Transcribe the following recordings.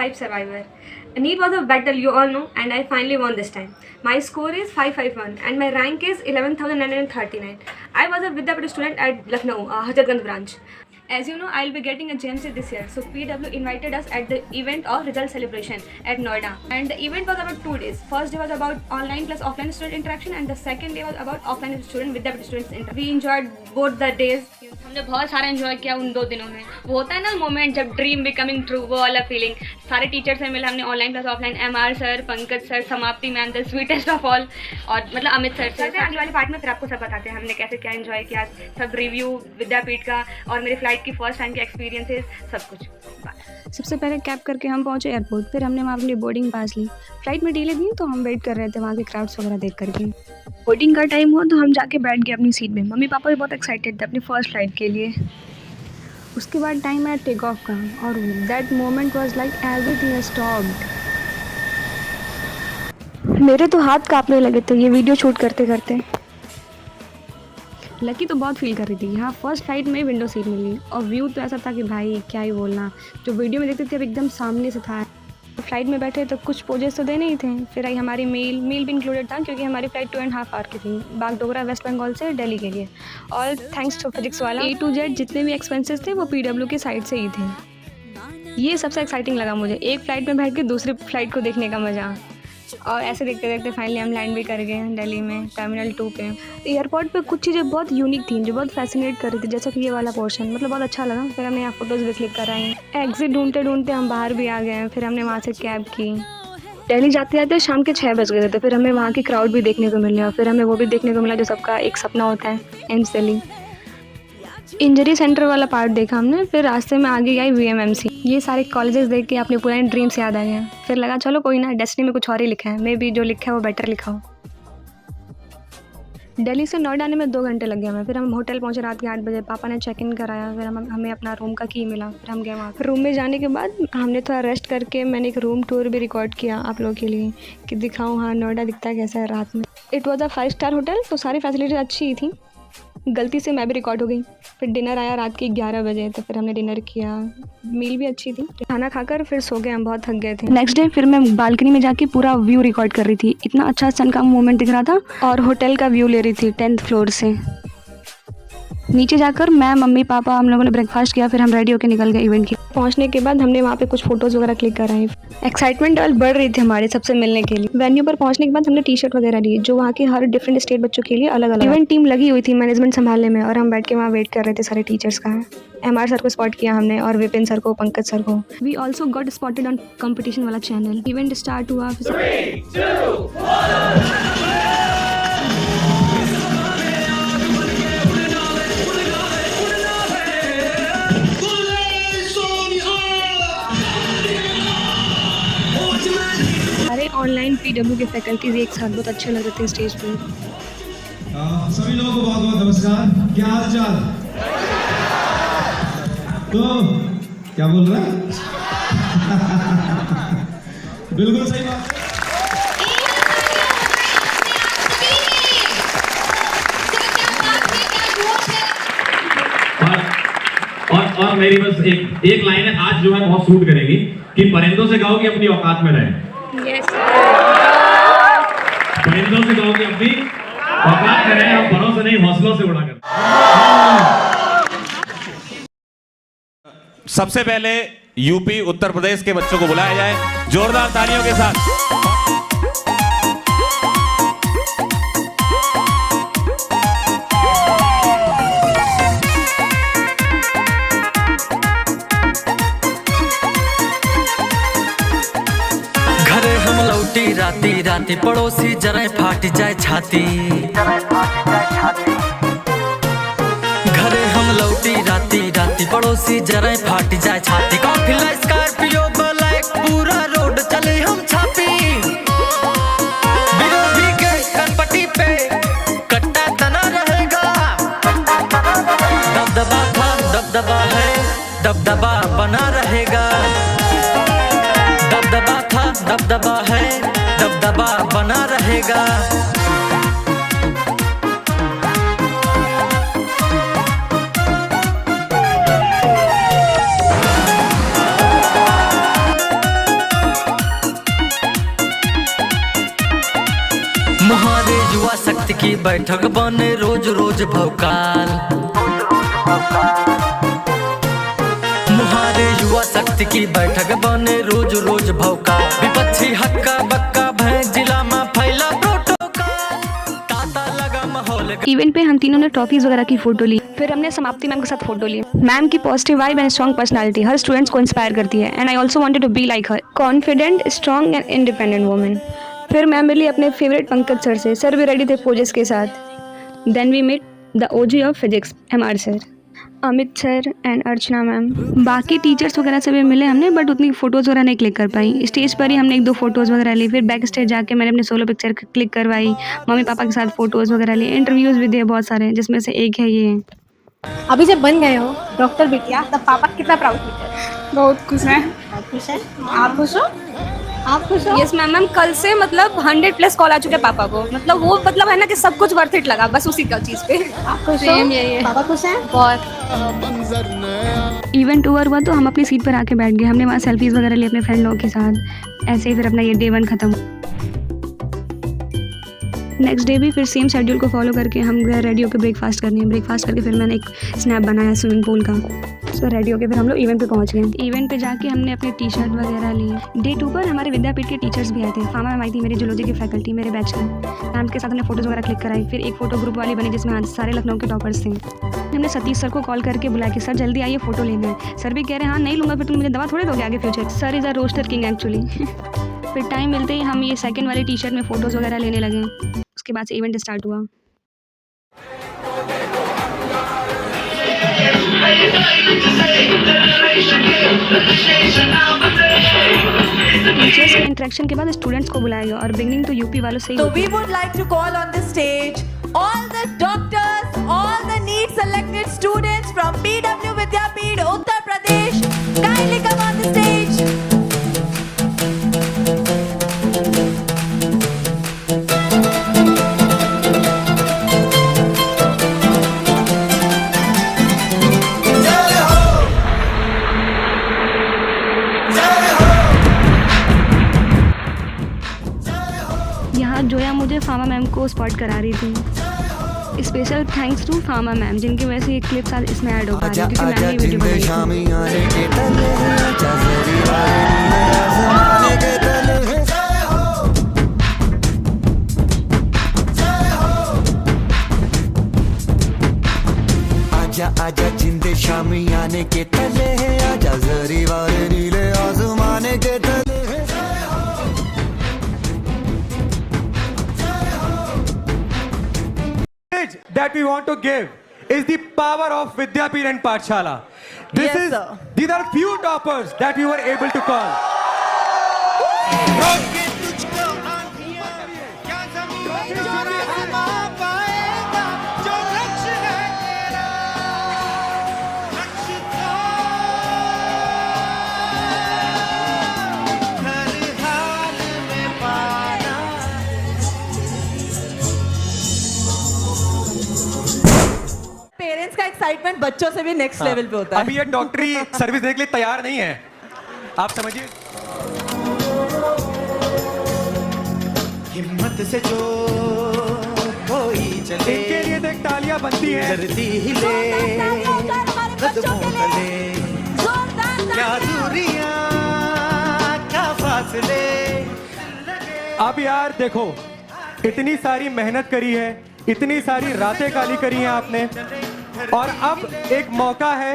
5 survivor. NEET was a battle, you all know, and I finally won this time. My score is 551 and my rank is 11,939. I was a Vidyapit student at Lucknow, Hazratganj branch. As you know, I'll be getting a JMC this year. So PW invited us at the event of result celebration at Noida. And the event was about 2 days. First day was about online plus offline student interaction and the second day was about offline student Vidyapit students interaction. We enjoyed both the days. हमने बहुत सारा enjoy किया उन 2 दिनों में. वो होता है ना मोमेंट जब ड्रीम बिकमिंग ट्रू, वो वाला फीलिंग. सारे टीचर से मिले हमने online plus offline. MR sir, Pankaj sir, Samapti ma'am, the sweetest of all, और मतलब अमित सर से. अगली वाली पार्ट में फिर आपको सब बताते हैं हमने कैसे क्या एंजॉय किया, सब रिव्यू विद्यापीठ का और मेरी फ्लाइट की फर्स्ट टाइम के एक्सपीरियंसेस, सब कुछ. सबसे पहले कैब करके हम पहुंचे एयरपोर्ट. फिर हमने वहाँ अपनी बोर्डिंग पास ली. फ्लाइट में डिले थी तो हम वेट कर रहे थे वहाँ के क्राउड्स वगैरह देख करके. बोर्डिंग का टाइम हुआ तो हम जाके बैठ गए अपनी सीट में. मम्मी पापा भी बहुत एक्साइटेड थे अपनी फर्स्ट फ्लाइट के लिए. उसके बाद टाइम आया टेक ऑफ का और that moment was like everything has stopped. मेरे तो हाथ कांपने लगे थे ये वीडियो शूट करते करते. लकी तो बहुत फील कर रही थी. यहाँ फर्स्ट फ्लाइट में विंडो सीट मिली और व्यू तो ऐसा था कि भाई क्या ही बोलना. जो वीडियो में देखते थे अब एकदम सामने से था. फ्लाइट में बैठे तो कुछ पोजेस तो देने ही थे. फिर आई हमारी मील भी इंक्लूडेड था क्योंकि हमारी फ्लाइट 2.5 आवर की थी बागडोगरा वेस्ट बंगाल से दिल्ली के लिए. ऑल थैंक्स टू फिजिक्स वाला. A to Z जितने भी एक्सपेंसेस थे वो PW के साइड से ही थे. ये सबसे एक्साइटिंग लगा मुझे, एक फ़्लाइट में बैठ के दूसरी फ्लाइट को देखने का मज़ा. और ऐसे देखते देखते फाइनली हम लैंड भी कर गए दिल्ली में टर्मिनल 2 पे. एयरपोर्ट पे कुछ चीज़ें बहुत यूनिक थी जो बहुत फैसिनेट कर रही थी, जैसा कि ये वाला पोर्शन मतलब बहुत अच्छा लगा. फिर हमने यहाँ फ़ोटोज़ भी क्लिक कराई. एग्जिट ढूंढते ढूंढते हम बाहर भी आ गए. फिर हमने वहाँ से कैब की. दिल्ली जाते जाते शाम के 6 बज गए थे. फिर हमें वहाँ की क्राउड भी देखने को मिली और फिर हमें वो भी देखने को मिला जो सबका एक सपना होता है, एम्स दिल्ली. इंजरी सेंटर वाला पार्ट देखा हमने. फिर रास्ते में आगे आई VMMC. ये सारे कॉलेजेस देख के अपने पुराने ड्रीम्स याद आ गए. फिर लगा चलो कोई ना, डेस्टिनी में कुछ और ही लिखा है, मे बी जो लिखा है वो बेटर लिखा हो. दिल्ली से नोएडा आने में 2 घंटे लग गए हमें. फिर हम होटल पहुंचे रात के 8 बजे. पापा ने चेक इन कराया. फिर हमें अपना रूम का की मिला. फिर हम गए वहाँ. रूम में जाने के बाद हमने थोड़ा रेस्ट करके मैंने एक रूम टूर भी रिकॉर्ड किया आप लोगों के लिए कि दिखाऊँ हाँ नोएडा दिखता है कैसा है रात में. It was a 5 star hotel तो सारी फैसिलिटीज अच्छी ही थी. गलती से मैं भी रिकॉर्ड हो गई. फिर डिनर आया रात के 11 बजे तो फिर हमने डिनर किया. मील भी अच्छी थी. खाना खाकर फिर सो गए. हम बहुत थक गए थे. नेक्स्ट डे फिर मैं बालकनी में जाके पूरा व्यू रिकॉर्ड कर रही थी. इतना अच्छा सन का मोमेंट दिख रहा था और होटल का व्यू ले रही थी 10th फ्लोर से. नीचे जाकर मैं मम्मी पापा हम लोगों ने ब्रेकफास्ट किया. फिर हम रेडी होकर निकल गए इवेंट की. पहुंचने के बाद हमने वहाँ पे कुछ फोटोज़ वगैरह क्लिक कराई. एक्साइटमेंट लेवल बढ़ रही थी हमारे सबसे मिलने के लिए. वेन्यू पर पहुंचने के बाद हमने टी-शर्ट वगैरह ली जो वहाँ के हर डिफरेंट स्टेट बच्चों के लिए अलग अलग. इवेंट टीम लगी हुई थी मैनेजमेंट संभालने में और हम बैठ के वहाँ वेट कर रहे थे सारे टीचर्स का. MR सर को स्पॉट किया हमने और विपिन सर को, पंकज सर को. We also got spotted on competition वाला चैनल. इवेंट स्टार्ट हुआ. 3, 2, 1. सारे ऑनलाइन PW के फैकल्टीज एक साथ बहुत अच्छे लग रहे थे स्टेज पे. सभी लोगों को बहुत बहुत नमस्कार. क्या हाल चाल? तो क्या बोल रहा है? बिल्कुल सही बात. और मेरी बस एक लाइन है आज जो है बहुत सूट करेगी कि परिंदों से कहो कि अपनी औकात में रहे. परिंदों से कहो कि अपनी औकात में रहे, हम परों से नहीं हौसलों से उड़ा कर. सबसे पहले यूपी उत्तर प्रदेश के बच्चों को बुलाया जाए जोरदार तालियों के साथ. राती राती पड़ोसी जरा फाट जाए छाती. घरे हम लौटी राती राती पड़ोसी जरा फाट जाए छाती. काफिला स्कॉर्पियो ब्लैक पूरा रोड चले हम छापी. विरोधी के कनपट्टी पे कट्टा तना रहेगा. दबदबा था दबदबा है दबदबा बना रहेगा. दबदबा था दबदबा है दबदबा बना रहेगा. बैठक बने रोज रोज भौकाल। मुहारे युवा शक्ति की बैठक बने रोज रोज भौकाल। विपक्षी हक्का बक्का भैं जिला में फैला प्रोटोकॉल। ताता लगा माहौल। इवेंट पे हम तीनों ने ट्रॉफीज वगैरह की फोटो ली, फिर हमने समाप्ति मैम के साथ फोटो ली। मैम की positive vibe and strong personality हर स्टूडेंट्स को इंस्पायर करती है and I also wanted to be like her, confident, strong and independent woman. फिर मैम मिली अपने फेवरेट पंकज सर से, सर भी रेडी थे पोजेस के साथ। Then we met the OG of physics MR sir, Amit sir and Archana ma'am. बाकी teachers वगैरह से भी मिले हमने, बट उतनी फ़ोटोज़ वगैरह नहीं क्लिक कर पाई। स्टेज पर ही हमने 1-2 फ़ोटोज़ वगैरह ली, फिर बैक स्टेज जाके मैंने अपने सोलो पिक्चर क्लिक करवाई, मम्मी पापा के साथ फ़ोटोज़ वगैरह ली, इंटरव्यूज़ भी दिए बहुत सारे, जिसमें से एक है ये। अभी जब बन गए हो डॉक्टर बिटिया, तब पापा कितना प्राउड फील है? बहुत खुश हैं। बहुत खुश है। आप खुश हो? आप खुश हो? यस मैम, कल से मतलब 100+ कॉल आ चुके हैं पापा को, मतलब वो मतलब है ना कि सब कुछ वर्थ इट लगा बस उसी का चीज़ पे। आप खुश हो? सेम यही है। पापा खुश हैं? बहुत। इवेंट ओवर हुआ तो हम अपनी सीट पर आके बैठ गए। हमने वहाँ सेल्फीज़ वगैरह ली अपने फ्रेंड लोगों के साथ। ऐसे ही फिर अपना ये डे 1 ख़त्म। नेक्स्ट डे भी फिर सेम शेड्यूल को फॉलो करके हम गए रेडी होकर ब्रेकफास्ट करने। ब्रेकफास्ट करके फिर मैंने एक स्नैप बनाया स्विमिंग पूल का। तो रेडी होकर फिर हम लोग इवेंट पे पहुंच गए। इवेंट पे जाके हमने अपनी टी-शर्ट वगैरह ली। डे 2 पर हमारे विद्यापीठ के टीचर्स भी आए थे। फामा मैम आई थी, मेरी जूलॉजी की फैकल्टी, मेरे बैच की। मैम के साथ हमने फोटोज़ वगैरह क्लिक कराई। फिर एक फ़ोटो ग्रुप वाली बनी जिसमें आज सारे लखनऊ के टॉपर्स थे। हमने सतीश सर को कॉल करके बुलाया कि सर जल्दी आइए फ़ोटो लेना है। सर भी कह रहे हैं हाँ नहीं लूँगा, फिर तुम मुझे दवा थोड़े दोगे आगे future. Sir is a roaster king actually. फिर टाइम मिलते ही हम ये सेकंड वाली टी-शर्ट में फ़ोटोज़ वगैरह लेने लगे। उसके बाद से इवेंट स्टार्ट हुआ। टीचर्स के इंटरेक्शन के बाद स्टूडेंट्स को बुलाया गया और बिगनिंग तो यूपी वालों से ही। So we would like to call on the stage all the doctors, all the NEET selected students from PW Vidyapeeth, Uttar Pradesh. Kindly come on the stage. यहाँ जोया मुझे फामा मैम को स्पॉट करा रही थी। Special thanks to फामा ma'am जिनकी वजह से ये क्लिप्स आज इसमें ऐड हो पा रही है, क्योंकि मैम ने वीडियो बनाई आजा आजा जिंदे शामी आने के तले हैं, आजा जरी वाले नीले आसमाने के तले हैं। That we want to give is the power of Vidyapeeth and Pathshala. Yes, sir. These are few toppers that we were able to call. Parents का एक्साइटमेंट बच्चों से भी नेक्स्ट लेवल पे होता है। अभी ये डॉक्टरी सर्विस देने के लिए तैयार नहीं है, आप समझिए। हिम्मत से जो कोई चले, इनके लिए तो एक तालियां बनती हैं। धरती हिले, कदमों तले, क्या दूरियां, क्या फासले। अब यार देखो, इतनी सारी मेहनत करी है, इतनी सारी रातें काली करी हैं आपने, और अब एक मौका है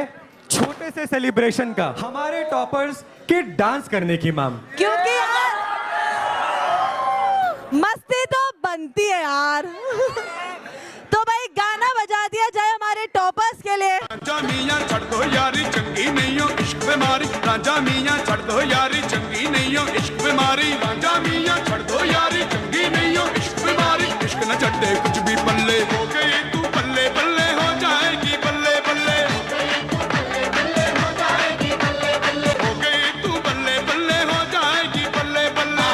छोटे से सेलिब्रेशन का, हमारे टॉपर्स के डांस करने की मैम। क्योंकि यार मस्ती तो बनती है यार। तो भाई गाना बजा दिया जाए हमारे टॉपर्स के लिए। राजा मियां छड़ दो यारी चंगी नहीं हो इश्क बीमारी, राजा मियां छड़ दो यारी चंगी नहीं हो इश्क बीमारी, राजा मियां छड़ दो यारी चंगी नहीं हो इश्क बीमारी, इश्क न छड़े कुछ भी पल्ले, हो गई तू पल्ले पल्ले हो जाएगी बल्ले बल्ले, हो गई तू बल्ले बल्ले हो जाएगी बल्ले बल्ले, हो गई तू बल्ले बल्ले हो जाएगी बल्ले बल्ले।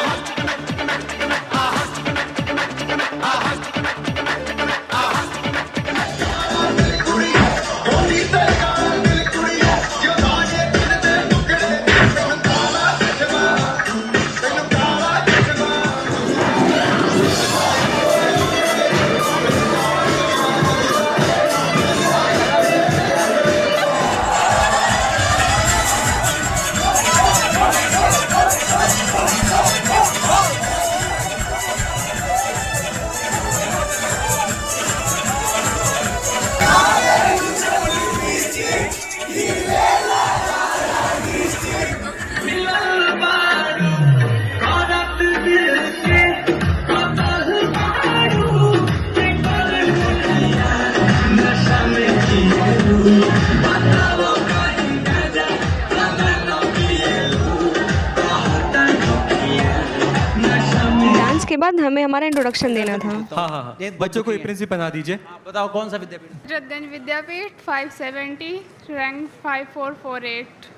हमें हमारा इंट्रोडक्शन देना था। हाँ हाँ हाँ, बच्चों को प्रिंसिपल बना दीजिए। बताओ कौन सा विद्यापीठ? हजरतगंज विद्यापीठ 570 रैंक 5448।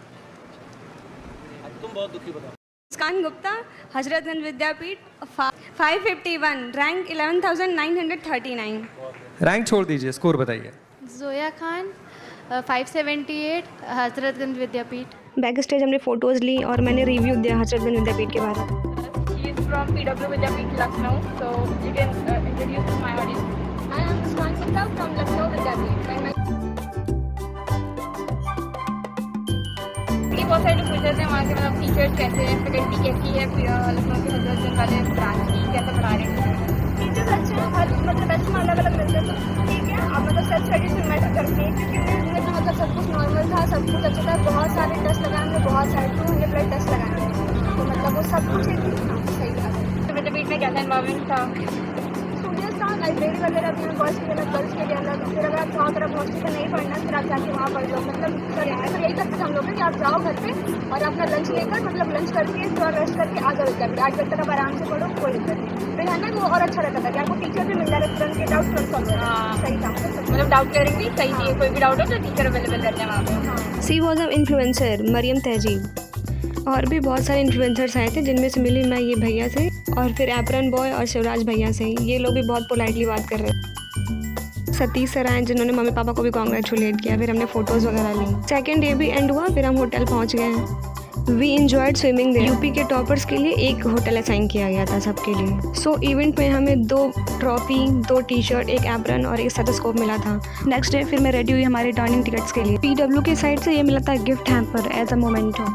तुम बहुत दुखी बताओ। मुस्कान गुप्ता हजरतगंज विद्यापीठ 551 रैंक 11,939। रैंक छोड़ दीजिए, स्कोर बताइए। जोया खान 578 हजरतगंज विद्यापीठ। बैक स्टेज हमने फ़ोटोज़ ली और मैंने रिव्यू दिया हजरतगंज विद्यापीठ के बारे में। She is from PW Vidyapeeth Lucknow, so you can introduce to my audience. I am Muskan Gupta from Lucknow Vidyapith and my बहुत सारे फीचर्स हैं वहाँ के, मतलब टीचर्स कैसे हैं, फैकल्टी कैसी है, लखनऊ के हजरतगंज वाले ब्रांच की कैसे पढ़ा रहे हैं। टीचर्स अच्छे हैं, हर मतलब बैच में अलग अलग मिलते हैं, तो ठीक है। अब मतलब सेल्फ स्टडीज में मैटर करती है क्योंकि मेरे तो मतलब सब कुछ नॉर्मल था, सब कुछ अच्छा था। बहुत सारे टेस्ट लगाए हमने, बहुत सारे 200 ब्लड टेस्ट लगाए हैं, तो मतलब वो सब कुछ एक सही था। विद्यापीठ में कैसा एनवायरमेंट था? स्टूडियोज था, लाइब्रेरी वगैरह भी है, बॉयज़ के अलग गर्ल्स के लिए अलग। फिर अगर आप चाहो तरफ हॉस्टल नहीं पढ़ना, फिर आप जाके वहाँ पढ़ लो। मतलब सर यही करते थे हम लोग कि आप जाओ घर पे और अपना लंच लेकर, मतलब लंच करके थोड़ा रेस्ट करके आ जाओ विद्यापीठ। 8 बजे तक आप आराम से पढ़ो, कोई दिक्कत नहीं। फिर है ना वो और अच्छा रहता था कि आपको टीचर भी मिल रहा है, तुरंत के डाउट तुरंत सॉल्व हो रहा है। सही था, मतलब डाउट क्लियरिंग भी सही थी, कोई भी डाउट हो तो टीचर अवेलेबल रहते हैं वहाँ पे। सी वॉज अ इन्फ्लुएंसर मरियम तहजीब। और भी बहुत सारे इन्फ्लुएंसर्स आए थे जिनमें से मिली मैं ये भैया से और फिर एप्रन बॉय और शिवराज भैया से। ये लोग भी बहुत पोलाइटली बात कर रहे थे। सतीश सर आए जिन्होंने मम्मी पापा को भी कॉन्ग्रेचुलेट किया। फिर हमने फ़ोटोज़ वगैरह ली। सेकेंड डे भी एंड हुआ, फिर हम होटल पहुंच गए। We enjoyed swimming there. UP के टॉपर्स के लिए एक होटल असाइन किया गया था सबके लिए। सो इवेंट में हमें 2 ट्रॉफी, 2 टी-शर्ट, एक एप्रन और एक स्टेथोस्कोप मिला था। नेक्स्ट डे फिर मैं रेडी हुई हमारे रिटर्निंग टिकट्स के लिए। PW की साइड से ये मिला था gift hamper as a memento.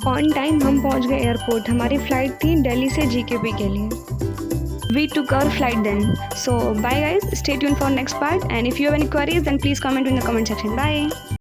On time हम पहुंच गए एयरपोर्ट। हमारी फ़्लाइट थी दिल्ली से GKP के लिए। We took our flight then. So bye guys, stay tuned for next part, and if you have any queries then please comment in the comment section. Bye.